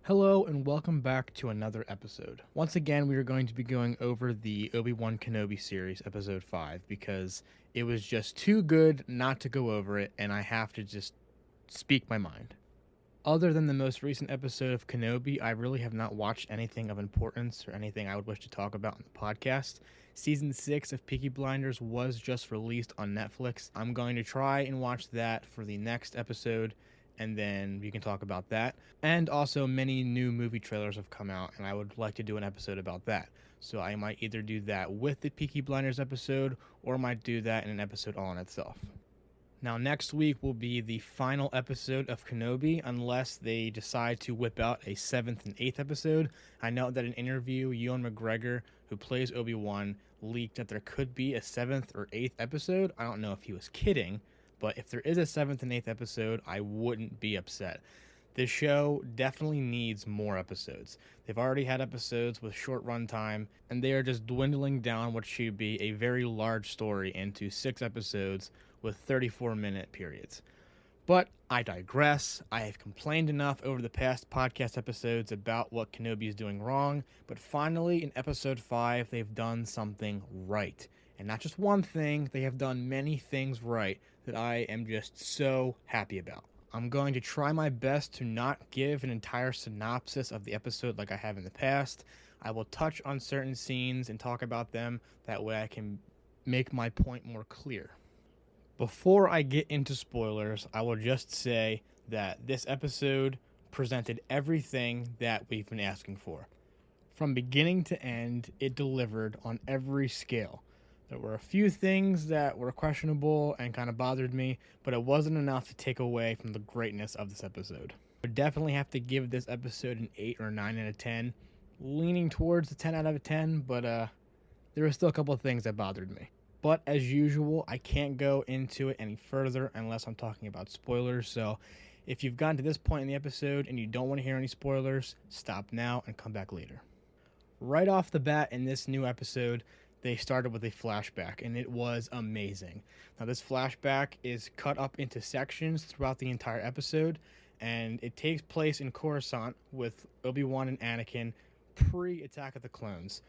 Hello and welcome back to another episode. Once again, we are going to be going over the Obi-Wan Kenobi series, episode 5, because it was just too good not to go over it, and I have to just speak my mind. Other than the most recent episode of Kenobi, I really have not watched anything of importance or anything I would wish to talk about on the podcast. Season 6 of Peaky Blinders was just released on Netflix. I'm going to try and watch that for the next episode, and then we can talk about that. And also, many new movie trailers have come out, and I would like to do an episode about that. So I might either do that with the Peaky Blinders episode, or might do that in an episode all on itself. Now, next week will be the final episode of Kenobi, unless they decide to whip out a 7th and 8th episode. I know that in an interview, Ewan McGregor, who plays Obi-Wan, leaked that there could be a 7th or 8th episode. I don't know if he was kidding, but if there is a 7th and 8th episode, I wouldn't be upset. This show definitely needs more episodes. They've already had episodes with short runtime, and they are just dwindling down what should be a very large story into 6 episodes with 34-minute periods. But I digress. I have complained enough over the past podcast episodes about what Kenobi is doing wrong, but finally in episode 5, they've done something right. And not just one thing, they have done many things right that I am just so happy about. I'm going to try my best to not give an entire synopsis of the episode like I have in the past. I will touch on certain scenes and talk about them. That way I can make my point more clear. Before I get into spoilers, I will just say that this episode presented everything that we've been asking for. From beginning to end, it delivered on every scale. There were a few things that were questionable and kind of bothered me, but it wasn't enough to take away from the greatness of this episode. I would definitely have to give this episode an 8 or 9 out of 10, leaning towards the 10 out of 10, but there were still a couple of things that bothered me. But as usual, I can't go into it any further unless I'm talking about spoilers, so if you've gotten to this point in the episode and you don't want to hear any spoilers, stop now and come back later. Right off the bat in this new episode, they started with a flashback, and it was amazing. Now, this flashback is cut up into sections throughout the entire episode, and it takes place in Coruscant with Obi-Wan and Anakin pre-Attack of the Clones.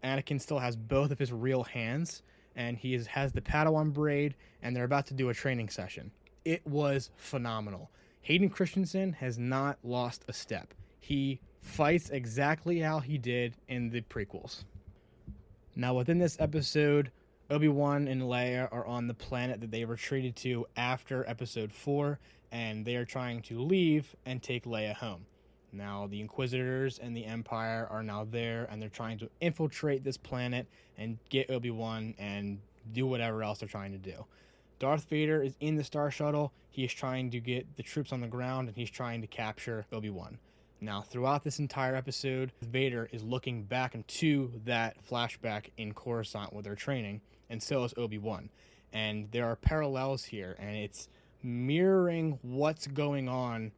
Anakin still has both of his real hands, and he has the Padawan braid, and they're about to do a training session. It was phenomenal. Hayden Christensen has not lost a step. He fights exactly how he did in the prequels. Now, within this episode, Obi-Wan and Leia are on the planet that they retreated to after episode 4, and they are trying to leave and take Leia home. Now, the Inquisitors and the Empire are now there, and they're trying to infiltrate this planet and get Obi-Wan and do whatever else they're trying to do. Darth Vader is in the Star Shuttle. He is trying to get the troops on the ground, and he's trying to capture Obi-Wan. Now, throughout this entire episode, Vader is looking back into that flashback in Coruscant with their training, and so is Obi-Wan. And there are parallels here, and it's mirroring what's going on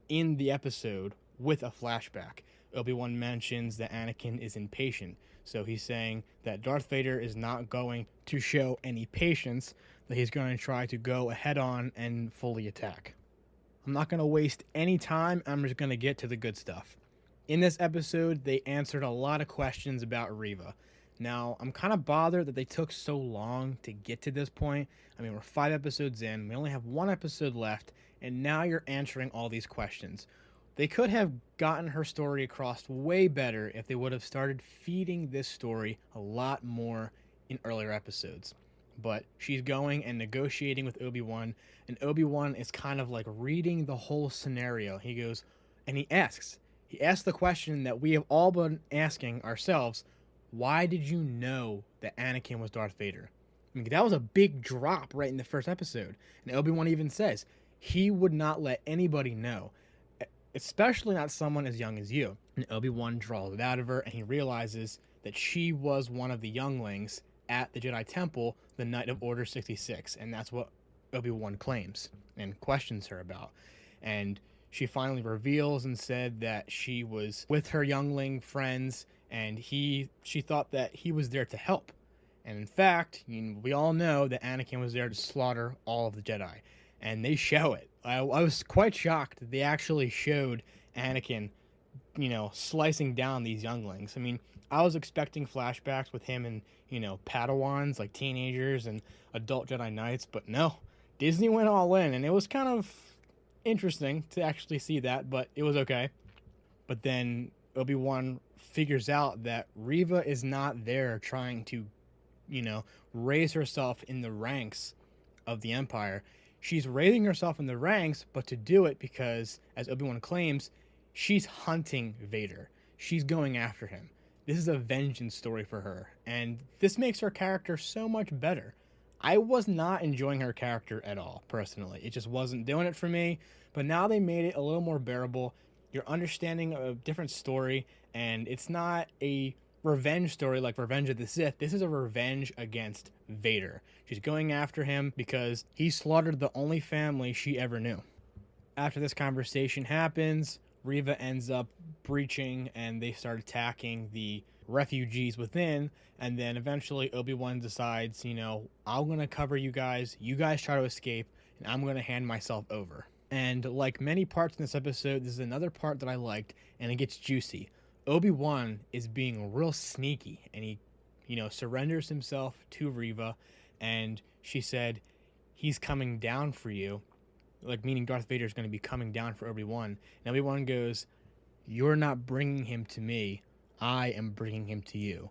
in the episode with a flashback. Obi-Wan mentions that Anakin is impatient, so he's saying that Darth Vader is not going to show any patience, that he's going to try to go ahead on and fully attack. I'm not going to waste any time. I'm just going to get to the good stuff. In this episode, they answered a lot of questions about Reva. Now, I'm kind of bothered that they took so long to get to this point. I mean, we're 5 episodes in. We only have 1 episode left, and now you're answering all these questions. They could have gotten her story across way better if they would have started feeding this story a lot more in earlier episodes. But she's going and negotiating with Obi-Wan, and Obi-Wan is kind of like reading the whole scenario. He goes, and he asks the question that we have all been asking ourselves: why did you know that Anakin was Darth Vader? I mean, that was a big drop right in the first episode. And Obi-Wan even says he would not let anybody know, especially not someone as young as you. And Obi-Wan draws it out of her, and he realizes that she was one of the younglings at the Jedi Temple the night of Order 66, and that's what Obi-Wan claims and questions her about. And she finally reveals and said that she was with her youngling friends, and she thought that he was there to help. And in fact, we all know that Anakin was there to slaughter all of the Jedi, and they show it. I was quite shocked that they actually showed Anakin slicing down these younglings. I mean, I was expecting flashbacks with him and, Padawans, like teenagers and adult Jedi Knights, but no. Disney went all in, and it was kind of interesting to actually see that, but it was okay. But then Obi-Wan figures out that Reva is not there trying to, raise herself in the ranks of the Empire. She's raising herself in the ranks, but to do it because, as Obi-Wan claims, she's hunting Vader. She's going after him. This is a vengeance story for her, and this makes her character so much better. I was not enjoying her character at all, personally. It just wasn't doing it for me, but now they made it a little more bearable. You're understanding a different story, and it's not a revenge story like Revenge of the Sith. This is a revenge against Vader. She's going after him because he slaughtered the only family she ever knew. After this conversation happens, Reva ends up breaching and they start attacking the refugees within, and then eventually Obi-Wan decides, I'm going to cover you guys try to escape, and I'm going to hand myself over. And like many parts in this episode, this is another part that I liked, and it gets juicy. Obi-Wan is being real sneaky, and he, surrenders himself to Reva, and she said, he's coming down for you, like meaning Darth Vader is going to be coming down for Obi-Wan. And Obi-Wan goes, you're not bringing him to me, I am bringing him to you.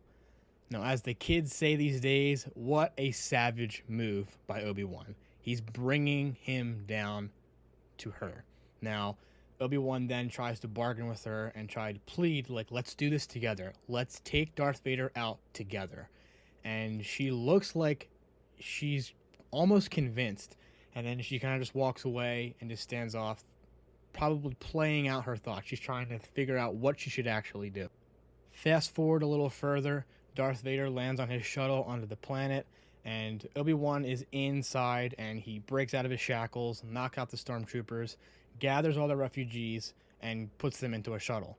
Now, as the kids say these days, what a savage move by Obi-Wan. He's bringing him down to her. Now, Obi-Wan then tries to bargain with her and try to plead, like, let's do this together. Let's take Darth Vader out together. And she looks like she's almost convinced. And then she kind of just walks away and just stands off, probably playing out her thoughts. She's trying to figure out what she should actually do. Fast forward a little further, Darth Vader lands on his shuttle onto the planet, and Obi-Wan is inside, and he breaks out of his shackles, knocks out the stormtroopers, gathers all the refugees, and puts them into a shuttle.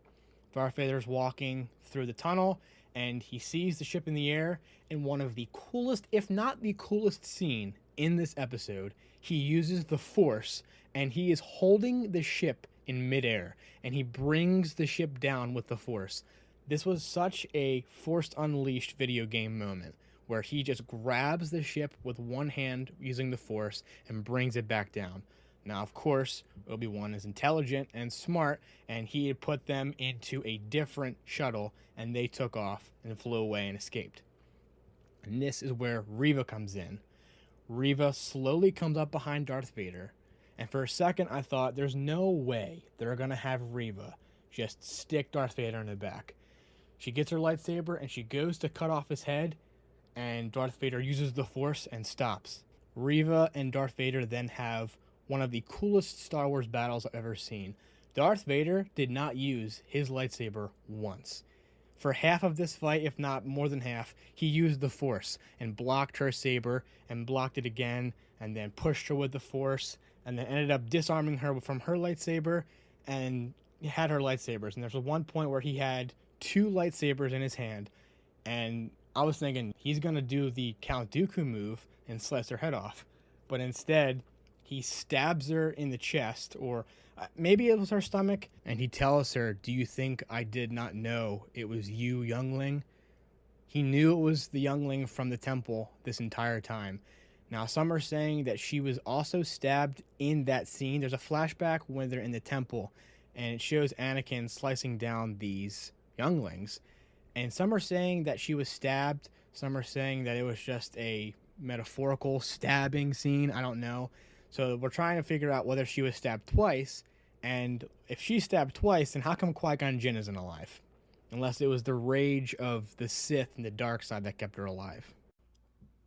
Darth Vader's walking through the tunnel, and he sees the ship in the air, and one of the coolest, if not the coolest scene in this episode, he uses the Force, and he is holding the ship in midair, and he brings the ship down with the Force. This was such a Force Unleashed video game moment, where he just grabs the ship with one hand using the Force and brings it back down. Now, of course, Obi-Wan is intelligent and smart, and he had put them into a different shuttle, and they took off and flew away and escaped. And this is where Reva comes in. Reva slowly comes up behind Darth Vader, and for a second I thought there's no way they're going to have Reva just stick Darth Vader in the back. She gets her lightsaber and she goes to cut off his head, and Darth Vader uses the Force and stops. Reva and Darth Vader then have one of the coolest Star Wars battles I've ever seen. Darth Vader did not use his lightsaber once. For half of this fight, if not more than half, he used the Force and blocked her saber and blocked it again and then pushed her with the Force and then ended up disarming her from her lightsaber and had her lightsabers. And there's one point where he had 2 lightsabers in his hand, and I was thinking he's going to do the Count Dooku move and slice her head off. But instead, he stabs her in the chest, or maybe it was her stomach, and he tells her, do you think I did not know it was you, youngling? He knew it was the youngling from the temple this entire time. Now, some are saying that she was also stabbed in that scene. There's a flashback when they're in the temple, and it shows Anakin slicing down these younglings. And some are saying that she was stabbed. Some are saying that it was just a metaphorical stabbing scene. I don't know. So we're trying to figure out whether she was stabbed twice. And if she's stabbed twice, then how come Qui-Gon Jinn isn't alive? Unless it was the rage of the Sith and the dark side that kept her alive.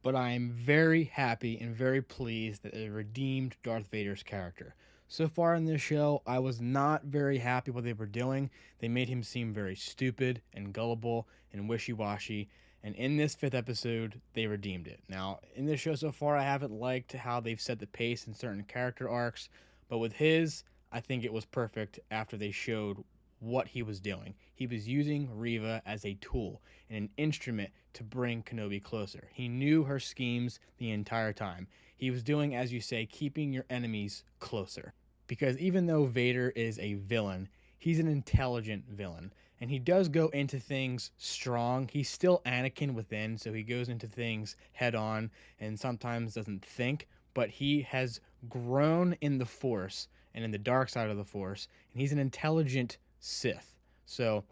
But I am very happy and very pleased that they redeemed Darth Vader's character. So far in this show, I was not very happy what they were doing. They made him seem very stupid and gullible and wishy-washy. And in this 5th episode, they redeemed it. Now, in this show so far, I haven't liked how they've set the pace in certain character arcs. But with his, I think it was perfect after they showed what he was doing. He was using Reva as a tool and an instrument to bring Kenobi closer. He knew her schemes the entire time. He was doing, as you say, keeping your enemies closer. Because even though Vader is a villain, he's an intelligent villain. And he does go into things strong. He's still Anakin within, so he goes into things head on and sometimes doesn't think, but he has grown in the Force and in the dark side of the Force, and he's an intelligent Sith. So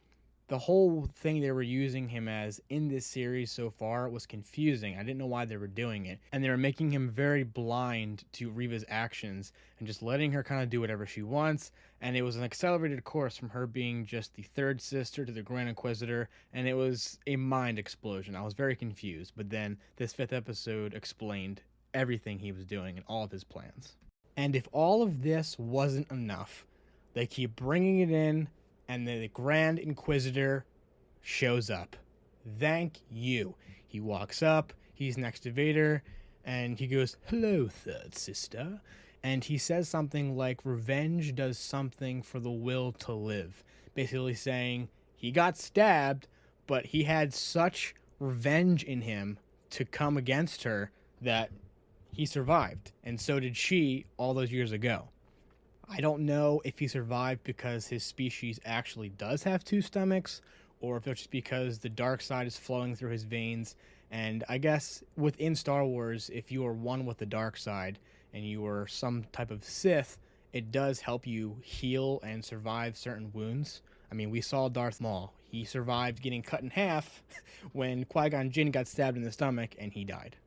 the whole thing they were using him as in this series so far was confusing. I didn't know why they were doing it. And they were making him very blind to Reva's actions and just letting her kind of do whatever she wants. And it was an accelerated course from her being just the third sister to the Grand Inquisitor. And it was a mind explosion. I was very confused. But then this fifth episode explained everything he was doing and all of his plans. And if all of this wasn't enough, they keep bringing it in, and the Grand Inquisitor shows up. Thank you. He walks up, he's next to Vader, and he goes, "Hello, third sister." And he says something like, "Revenge does something for the will to live." Basically saying he got stabbed, but he had such revenge in him to come against her that he survived. And so did she all those years ago. I don't know if he survived because his species actually does have two stomachs, or if it's just because the dark side is flowing through his veins. And I guess within Star Wars, if you are one with the dark side and you are some type of Sith, it does help you heal and survive certain wounds. I mean, we saw Darth Maul. He survived getting cut in half when Qui-Gon Jinn got stabbed in the stomach and he died.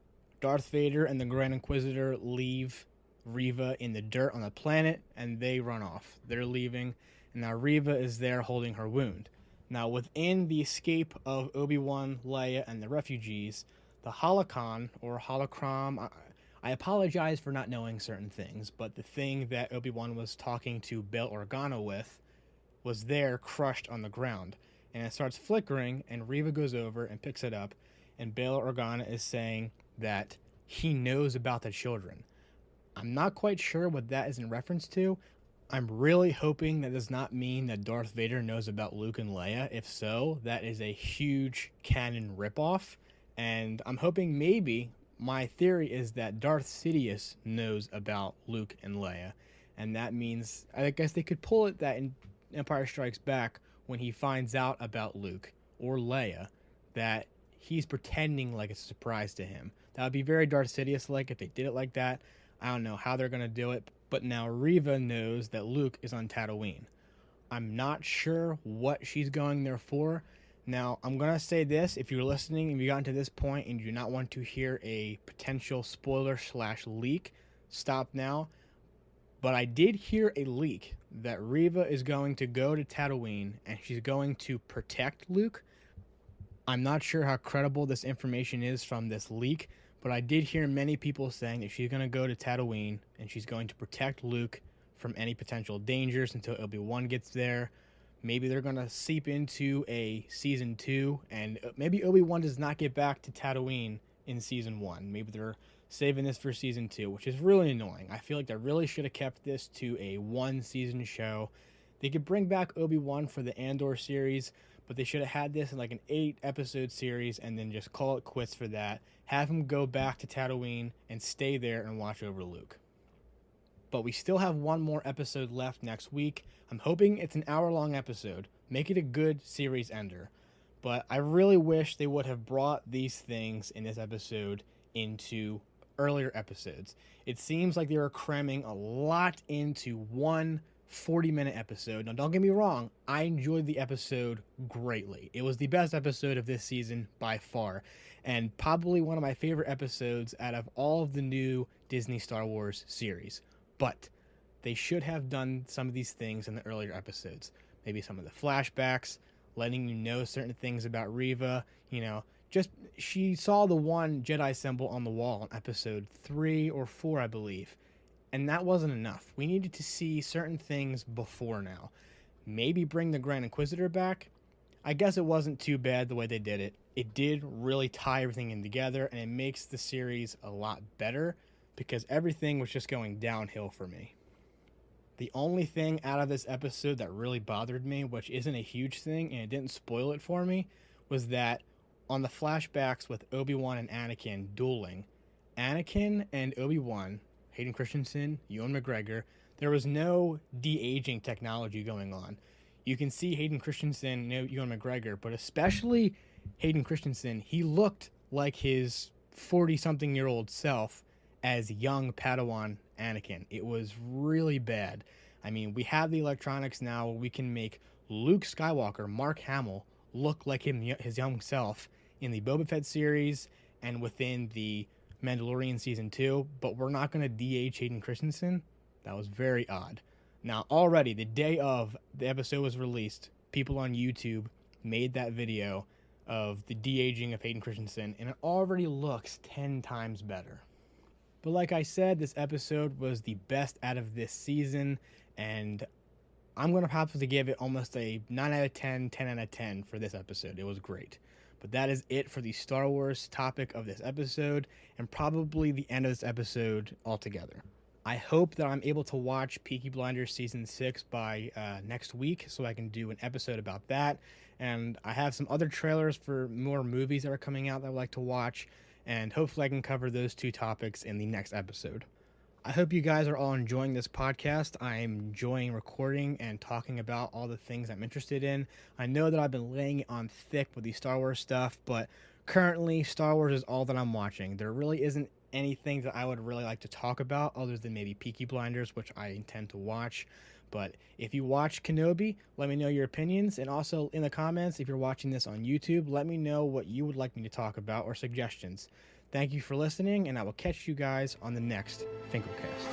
Darth Vader and the Grand Inquisitor leave Reva in the dirt on the planet, and they run off. They're leaving, and now Reva is there holding her wound. Now, within the escape of Obi-Wan, Leia, and the refugees, the holocron, or holocron, I apologize for not knowing certain things, but the thing that Obi-Wan was talking to Bail Organa with was there crushed on the ground. And it starts flickering, and Reva goes over and picks it up, and Bail Organa is saying that he knows about the children. I'm not quite sure what that is in reference to. I'm really hoping that does not mean that Darth Vader knows about Luke and Leia. If so, that is a huge canon ripoff. And I'm hoping maybe, my theory is that Darth Sidious knows about Luke and Leia. And that means, I guess they could pull it that in Empire Strikes Back, when he finds out about Luke or Leia, that he's pretending like it's a surprise to him. That would be very Darth Sidious-like if they did it like that. I don't know how they're going to do it, but now Reva knows that Luke is on Tatooine. I'm not sure what she's going there for. Now, I'm going to say this. If you're listening and you got to this point and you do not want to hear a potential spoiler/leak, stop now. But I did hear a leak that Reva is going to go to Tatooine and she's going to protect Luke. I'm not sure how credible this information is from this leak, but I did hear many people saying that she's going to go to Tatooine and she's going to protect Luke from any potential dangers until Obi-Wan gets there. Maybe they're going to seep into a season 2, and maybe Obi-Wan does not get back to Tatooine in season 1. Maybe they're saving this for season 2, which is really annoying. I feel like they really should have kept this to a 1-season show. They could bring back Obi-Wan for the Andor series, but they should have had this in like an 8-episode series and then just call it quits for that. Have him go back to Tatooine and stay there and watch over Luke. But we still have one more episode left next week. I'm hoping it's an hour-long episode. Make it a good series ender. But I really wish they would have brought these things in this episode into earlier episodes. It seems like they were cramming a lot into one 40-minute episode. Now, don't get me wrong, I enjoyed the episode greatly. It was the best episode of this season by far, and probably one of my favorite episodes out of all of the new Disney Star Wars series. But they should have done some of these things in the earlier episodes. Maybe some of the flashbacks, letting you know certain things about Reva. You know, just she saw the one Jedi symbol on the wall in episode 3 or 4, I believe. And that wasn't enough. We needed to see certain things before now. Maybe bring the Grand Inquisitor back. I guess it wasn't too bad the way they did it. It did really tie everything in together, and it makes the series a lot better because everything was just going downhill for me. The only thing out of this episode that really bothered me, which isn't a huge thing and it didn't spoil it for me, was that on the flashbacks with Obi-Wan and Anakin dueling, Anakin and Obi-Wan, Hayden Christensen, Ewan McGregor, there was no de-aging technology going on. You can see Hayden Christensen, Ewan McGregor, but especially Hayden Christensen, he looked like his 40-something-year-old self as young Padawan Anakin. It was really bad. I mean, we have the electronics now where we can make Luke Skywalker, Mark Hamill, look like his young self in the Boba Fett series and within the Mandalorian Season 2, but we're not going to de-age Hayden Christensen. That was very odd. Now, already, the day of the episode was released, people on YouTube made that video of the de-aging of Hayden Christensen, and it already looks 10 times better. But like I said, this episode was the best out of this season, and I'm going to probably give it almost a 9 out of 10, 10 out of 10 for this episode. It was great. But that is it for the Star Wars topic of this episode, and probably the end of this episode altogether. I hope that I'm able to watch Peaky Blinders Season 6 by next week, so I can do an episode about that. And I have some other trailers for more movies that are coming out that I would like to watch, and hopefully I can cover those two topics in the next episode. I hope you guys are all enjoying this podcast. I'm enjoying recording and talking about all the things I'm interested in. I know that I've been laying it on thick with the Star Wars stuff, but currently Star Wars is all that I'm watching. There really isn't anything that I would really like to talk about other than maybe Peaky Blinders, which I intend to watch. But if you watch Kenobi, let me know your opinions. And also in the comments, if you're watching this on YouTube, let me know what you would like me to talk about or suggestions. Thank you for listening, and I will catch you guys on the next Finklecast.